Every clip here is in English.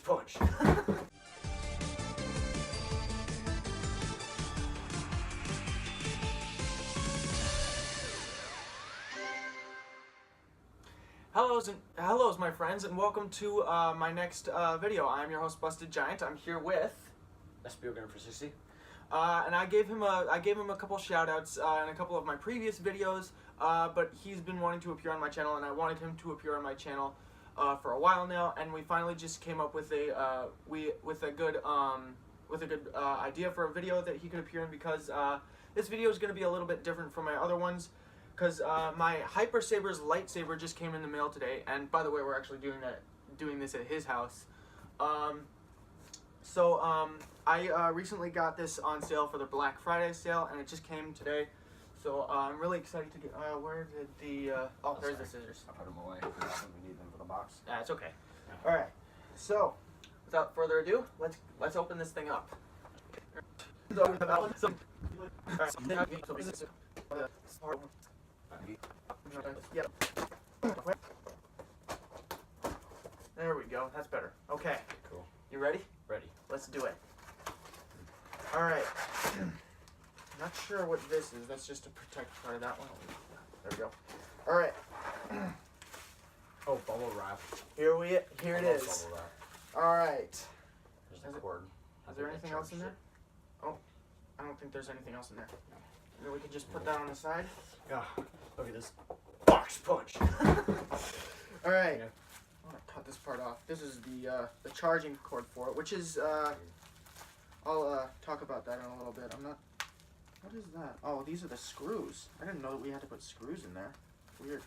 Box punch. Hellos, my friends, and welcome to my next video. I'm your host, Busted Giant. I'm here with EspioGamer for 60. and I gave him a couple shout outs in a couple of my previous videos, but he's been wanting to appear on my channel, and I wanted him to appear on my channel for a while now, and we finally just came up with a good idea for a video that he could appear in, because this video is going to be a little bit different from my other ones, because my Hypersabers lightsaber just came in the mail today, and by the way, we're actually doing this at his house. I recently got this on sale for the Black Friday sale, and it just came today. So I'm really excited to get. Where did the? Oh, there's the scissors. I put them away. We need them for the box. That's okay. Yeah. All right. So, without further ado, let's open this thing up. There we go. That's better. Okay. Cool. You ready? Ready. Let's do it. All right. Not sure what this is. That's just to protect part of that one. There we go. All right. Oh, bubble wrap. Here it is. Bubble wrap. All right. There's the cord. Is there anything else in there? Oh, I don't think there's anything else in there. And then we can just put that on the side. Yeah. Look at this. Box punch. All right. Yeah. I'm gonna cut this part off. This is the charging cord for it, which is I'll talk about that in a little bit. I'm not. What is that? Oh, these are the screws. I didn't know that we had to put screws in there. Weird.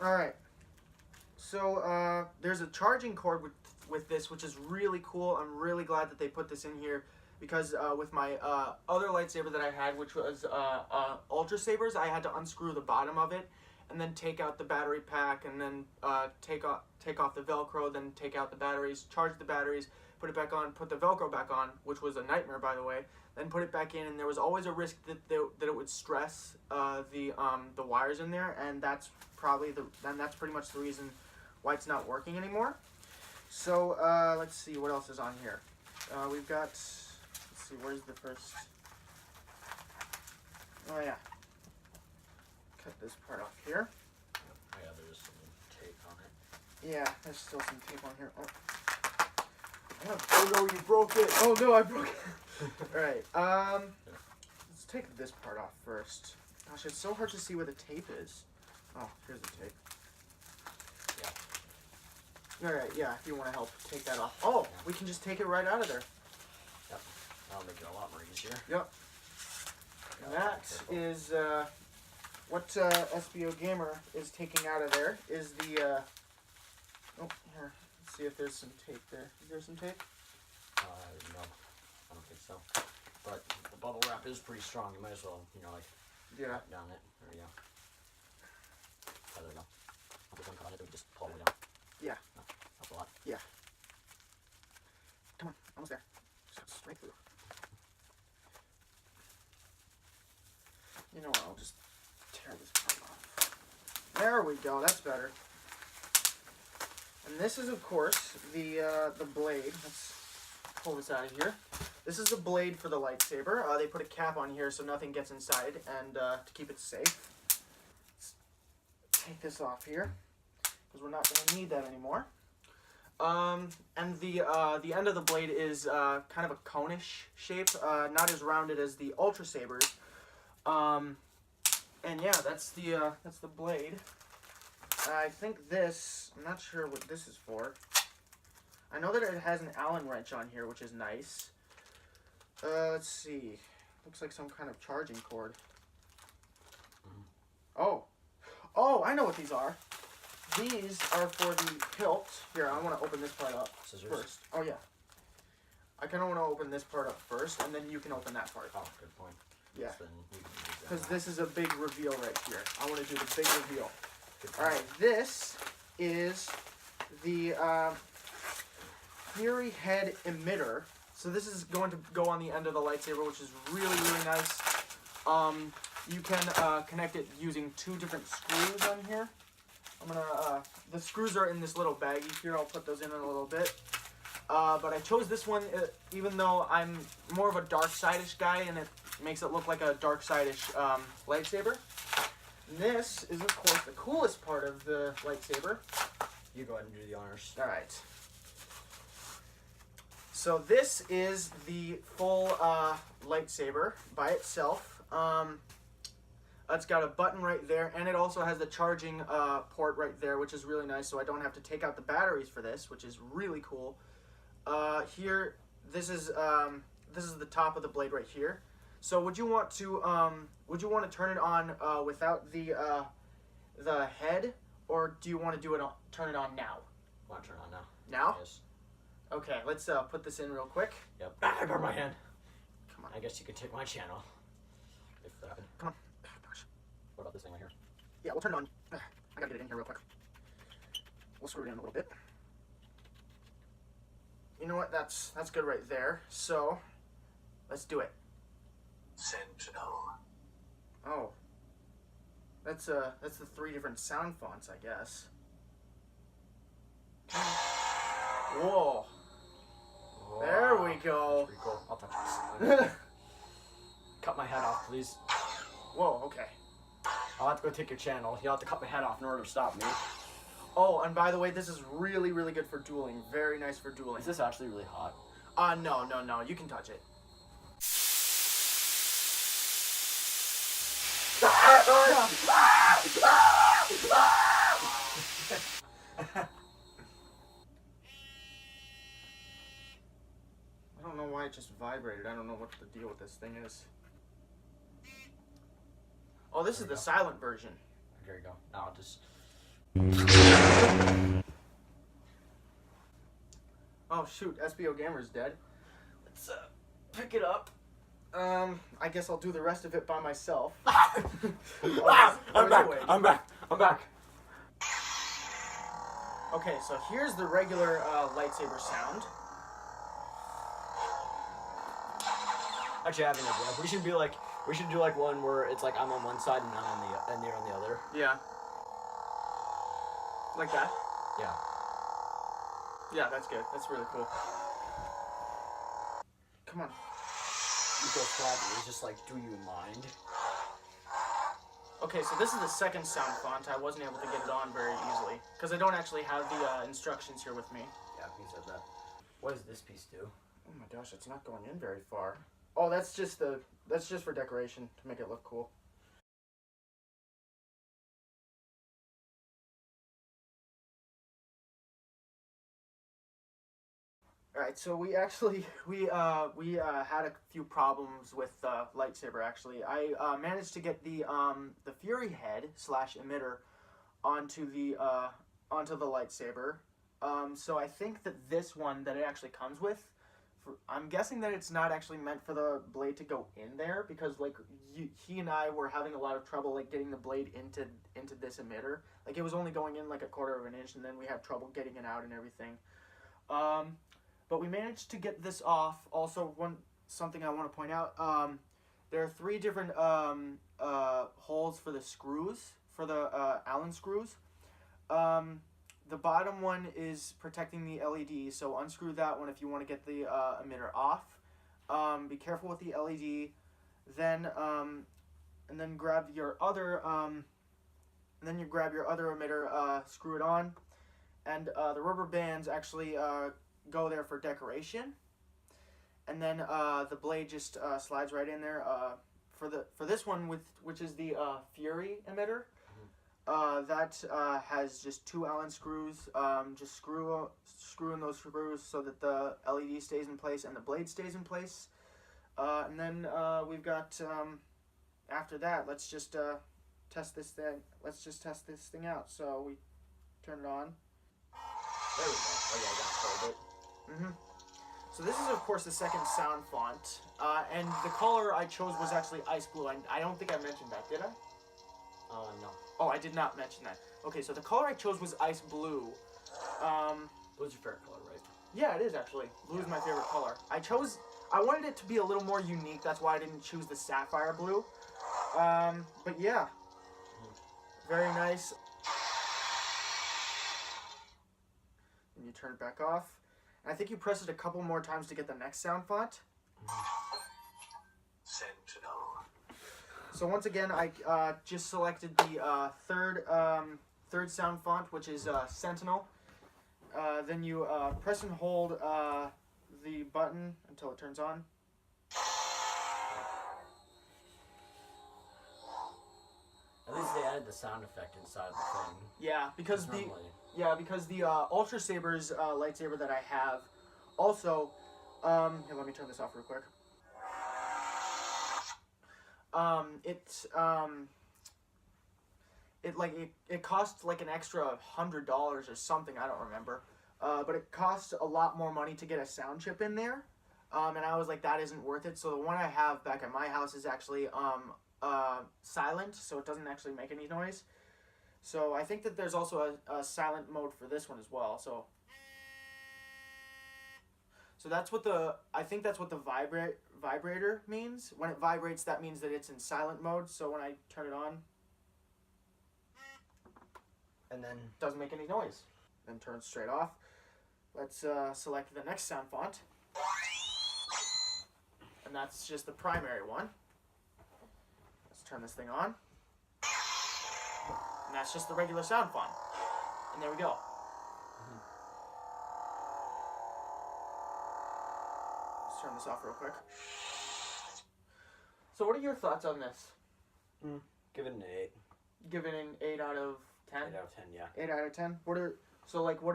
All right. So there's a charging cord with this, which is really cool. I'm really glad that they put this in here, because with my other lightsaber that I had, which was Ultra Sabers, I had to unscrew the bottom of it and then take out the battery pack, and then take off the Velcro, then take out the batteries, charge the batteries, put it back on, put the Velcro back on, which was a nightmare, by the way, then put it back in, and there was always a risk that it would stress the wires in there, and that's pretty much the reason why it's not working anymore. So let's see what else is on here. We've got, let's see, where's the first? Oh yeah. Cut this part off here. Yeah, there's some tape on it. Yeah, there's still some tape on here. Oh no, you broke it. Oh no, I broke it. Alright, let's take this part off first. Gosh, it's so hard to see where the tape is. Oh, here's the tape. Yeah. Alright, yeah, if you want to help take that off. Oh, Yeah. we can just take it right out of there. Yep. That'll make it a lot more easier. Yep. And that is, what EspioGamer is taking out of there is the, oh, here, let's see if there's some tape there. Is there some tape? No, I don't think so. But the bubble wrap is pretty strong. You might as well, like, Yeah. cut down it. There you go. Oh, there we go. I'll put one cut on it, then we just pull it down. Yeah. No, that's a lot. Yeah. Come on, almost there. Just straight through. You know what, I'll just tear this part off. There we go, that's better. And this is, of course, the blade. Let's pull this out of here. This is the blade for the lightsaber. They put a cap on here so nothing gets inside, and to keep it safe. Let's take this off here, because we're not going to need that anymore. And the end of the blade is kind of a cone-ish shape, not as rounded as the Ultra Sabers. And yeah, that's the blade. I think this, I'm not sure what this is for. I know that it has an Allen wrench on here, which is nice. Let's see. Looks like some kind of charging cord. Oh, I know what these are. These are for the hilt. Here, I want to open this part up first. Oh yeah. I kind of want to open this part up first, and then you can open that part. Oh, good point. Yeah. Because Because this is a big reveal right here. I want to do the big reveal. Alright, this is the Fury Head emitter. So this is going to go on the end of the lightsaber, which is really, really nice. You can connect it using two different screws on here. the screws are in this little baggie here. I'll put those in a little bit. But I chose this one even though I'm more of a dark side-ish guy, and it makes it look like a dark side-ish lightsaber. And this is, of course, the coolest part of the lightsaber. You go ahead and do the honors. All right. So this is the full lightsaber by itself. It's got a button right there, and it also has the charging port right there, which is really nice, so I don't have to take out the batteries for this, which is really cool. Here, this is the top of the blade right here. So would you want to turn it on without the head, or do you want to turn it on now? I want to turn it on now. Now? Yes. Okay, let's put this in real quick. Yep. I burned my hand. Come on. I guess you could take my channel. If that. Come on. Gosh. What about this thing right here? Yeah, we'll turn it on. I gotta get it in here real quick. We'll screw it in a little bit. You know what? That's good right there. So, let's do it. Sentinel. Oh. That's the 3 different sound fonts, I guess. Whoa. There we go. That's pretty cool. I'll touch it. Cut my head off, please. Whoa, okay. I'll have to go take your channel. You'll have to cut my head off in order to stop me. Oh, and by the way, this is really, really good for dueling. Very nice for dueling. Is this actually really hot? No. You can touch it. I don't know why it just vibrated. I don't know what the deal with this thing is. Oh, this is the silent version. There you go. Now I'll just... Oh shoot, EspioGamer's dead. Let's pick it up. I guess I'll do the rest of it by myself. I'm back. Okay, so here's the regular lightsaber sound. Actually, I have an idea. We should do like one where it's like I'm on one side and you're on the other. Yeah. Like that? Yeah. Yeah, that's good. That's really cool. Come on. You go flat. It's just like, do you mind? Okay, so this is the second sound font. I wasn't able to get it on very easily because I don't actually have the instructions here with me. Yeah, he said that. What does this piece do? Oh my gosh, it's not going in very far. Oh, that's just for decoration to make it look cool. Alright, so we had a few problems with lightsaber actually. I managed to get the Fury head / emitter onto the lightsaber. So I think that this one that it actually comes with, I'm guessing that it's not actually meant for the blade to go in there because like he and I were having a lot of trouble like getting the blade into this emitter. Like it was only going in like a 1/4 of an inch, and then we had trouble getting it out and everything. But we managed to get this off. Also, something I want to point out, there are 3 different holes for the screws, for the Allen screws. The bottom one is protecting the LED, so unscrew that one if you want to get the emitter off. Be careful with the LED. Then, and then grab your other, emitter, screw it on, and the rubber bands actually go there for decoration. And then the blade just slides right in there. For this one, which is the Fury emitter. That has just 2 Allen screws. Just screw in those screws so that the LED stays in place and the blade stays in place. And then we've got, after that, let's just test this thing. Let's just test this thing out. So we turn it on. There we go. Oh yeah, I got to hold it. So this is, of course, the second sound font. And the color I chose was actually ice blue. I don't think I mentioned that, did I? No. Oh, I did not mention that. Okay, so the color I chose was ice blue. Blue's your favorite color, right? Yeah, it is actually. Blue is my favorite color. I wanted it to be a little more unique. That's why I didn't choose the sapphire blue. But yeah. Very nice. you turn it back off. And I think you press it a couple more times to get the next sound font. Sentinel. So once again, I just selected the third sound font, which is Sentinel. Then you press and hold the button until it turns on. At least they added the sound effect inside of the thing. Yeah, because the Ultra Sabers lightsaber that I have also. Here, let me turn this off real quick. It costs like an extra $100 or something. I don't remember. But it costs a lot more money to get a sound chip in there. And I was like, that isn't worth it. So the one I have back at my house is actually silent, so it doesn't actually make any noise. So I think that there's also a silent mode for this one as well. So that's what I think that's what the vibrator means. When it vibrates, that means that it's in silent mode. So when I turn it on, and then doesn't make any noise, then turns straight off. Let's select the next sound font, and that's just the primary one. Let's turn this thing on, and that's just the regular sound font. And there we go. Let's turn this off real quick. So what are your thoughts on this? Give it an 8. Give it an 8 out of 10? 8 out of 10, yeah. 8 out of 10? What are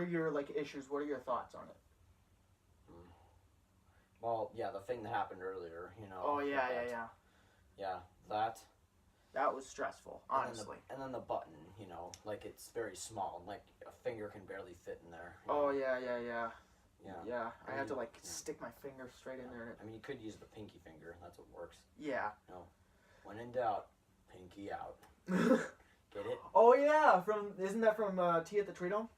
your issues? What are your thoughts on it? Well, yeah, the thing that happened earlier, you know. Oh yeah, Yeah, that. That was stressful, honestly. And then the button, you know, like it's very small, like a finger can barely fit in there. Oh know? Yeah. Yeah. I had to stick my finger straight in there. I mean, you could use the pinky finger. That's what works. Yeah. No. When in doubt, pinky out. Get it? Oh yeah, isn't that from Tea at the Tree Dome?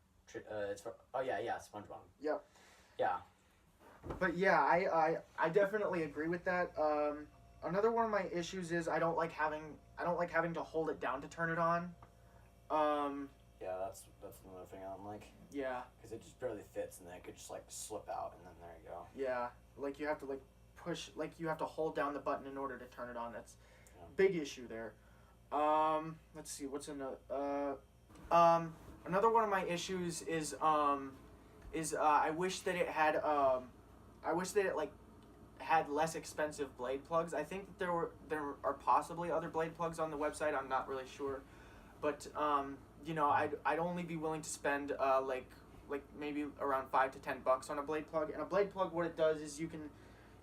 It's from, oh yeah, SpongeBob. Yep. Yeah. But yeah, I definitely agree with that. Another one of my issues is I don't like having to hold it down to turn it on. Yeah, that's another thing I don't like. Yeah. Because it just barely fits, and then it could just slip out, and then there you go. Yeah, like you have to push, you have to hold down the button in order to turn it on. That's big issue there. Let's see what's another. Another one of my issues is I wish that it had had less expensive blade plugs. I think that there are possibly other blade plugs on the website. I'm not really sure, but you know, I'd only be willing to spend like maybe around $5 to $10 on a blade plug. And a blade plug, what it does is you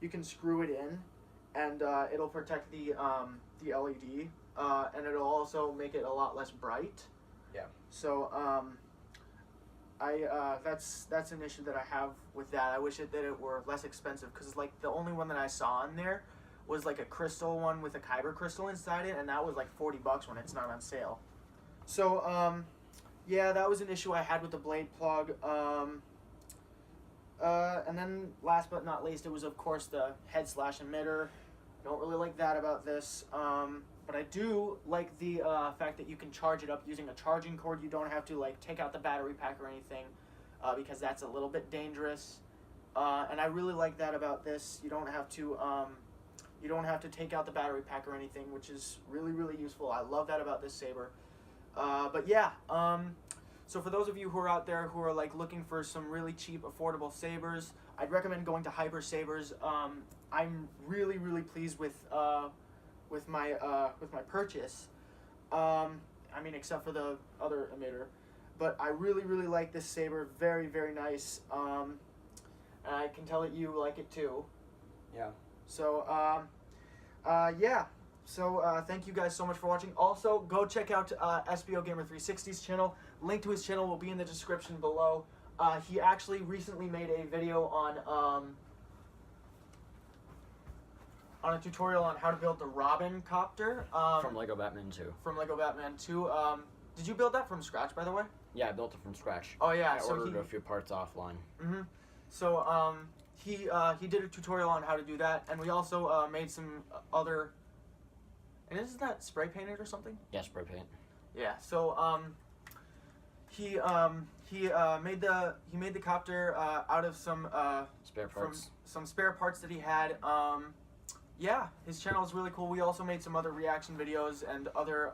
can screw it in, and it'll protect the LED, and it'll also make it a lot less bright. Yeah. So that's an issue that I have with that. I wish that it were less expensive, because like the only one that I saw in there was like a crystal one with a kyber crystal inside it, and that was like $40 when it's not on sale. So yeah, that was an issue I had with the blade plug. And then last but not least, it was of course the head/emitter. Don't really like that about this. But I do like the fact that you can charge it up using a charging cord. You don't have to take out the battery pack or anything, because that's a little bit dangerous. And I really like that about this. You don't have to take out the battery pack or anything, which is really, really useful. I love that about this saber. But yeah, so for those of you who are out there who are looking for some really cheap, affordable sabers, I'd recommend going to Hypersabers. I'm really, really pleased with my purchase. I mean, except for the other emitter, but I really, really like this saber. Very, very nice. And I can tell that you like it too. Yeah. So yeah. So thank you guys so much for watching. Also, go check out EspioGamer 360's channel. Link to his channel will be in the description below. He actually recently made a video on a tutorial on how to build the Robin copter. From Lego Batman 2. From Lego Batman 2. Did you build that from scratch, by the way? Yeah, I built it from scratch. Oh yeah, I ordered a few parts offline. Mm-hmm. So he did a tutorial on how to do that, and we also made some other. And isn't that spray painted or something? Yeah, spray paint. Yeah. So he he made the copter out of some Spare parts. some spare parts that he had. Yeah, his channel is really cool. We also made some other reaction videos and other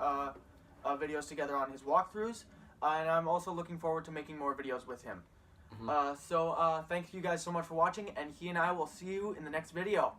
videos together on his walkthroughs, and I'm also looking forward to making more videos with him. So thank you guys so much for watching, and he and I will see you in the next video.